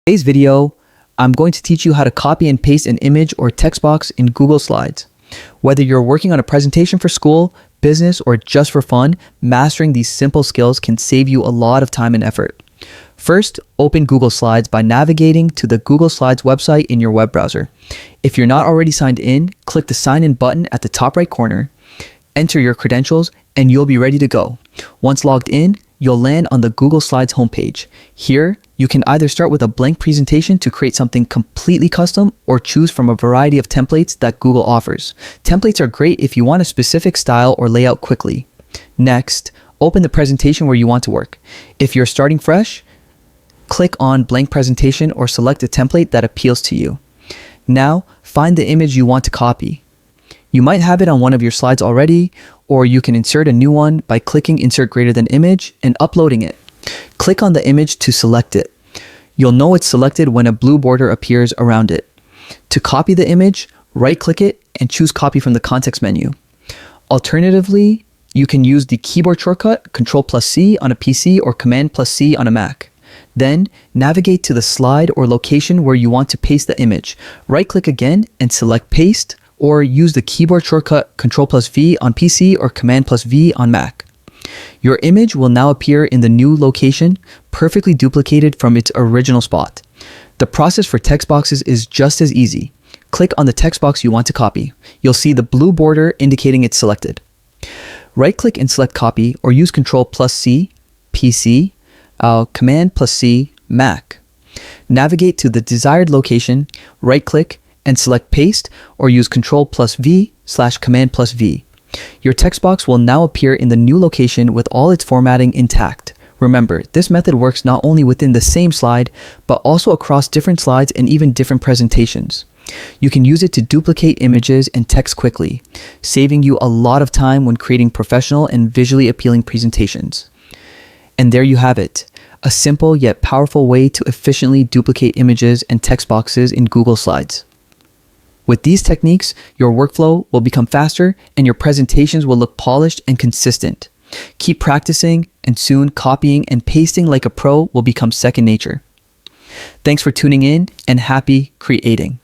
Today's video, I'm going to teach you how to copy and paste an image or text box in Google Slides. Whether you're working on a presentation for school, business, or just for fun, mastering these simple skills can save you a lot of time and effort. First, open Google Slides by navigating to the Google Slides website in your web browser. If you're not already signed in, click the Sign In button at the top right corner, enter your credentials, and you'll be ready to go. Once logged in, you'll land on the Google Slides homepage. Here, you can either start with a blank presentation to create something completely custom or choose from a variety of templates that Google offers. Templates are great if you want a specific style or layout quickly. Next, open the presentation where you want to work. If you're starting fresh, click on Blank Presentation or select a template that appeals to you. Now, find the image you want to copy. You might have it on one of your slides already, or you can insert a new one by clicking Insert Greater Than Image and uploading it. Click on the image to select it. You'll know it's selected when a blue border appears around it. To copy the image, right-click it and choose Copy from the context menu. Alternatively, you can use the keyboard shortcut Ctrl+C on a PC or Command+C on a Mac. Then, navigate to the slide or location where you want to paste the image. Right-click again and select Paste, or use the keyboard shortcut Ctrl+V on PC or Command+V on Mac. Your image will now appear in the new location, perfectly duplicated from its original spot. The process for text boxes is just as easy. Click on the text box you want to copy. You'll see the blue border indicating it's selected. Right-click and select Copy, or use Ctrl+C, PC, Command+C, Mac. Navigate to the desired location, right-click, and select Paste, or use Ctrl+V/Command+V. Your text box will now appear in the new location with all its formatting intact. Remember, this method works not only within the same slide, but also across different slides and even different presentations. You can use it to duplicate images and text quickly, saving you a lot of time when creating professional and visually appealing presentations. And there you have it, a simple yet powerful way to efficiently duplicate images and text boxes in Google Slides. With these techniques, your workflow will become faster and your presentations will look polished and consistent. Keep practicing, and soon copying and pasting like a pro will become second nature. Thanks for tuning in, and happy creating.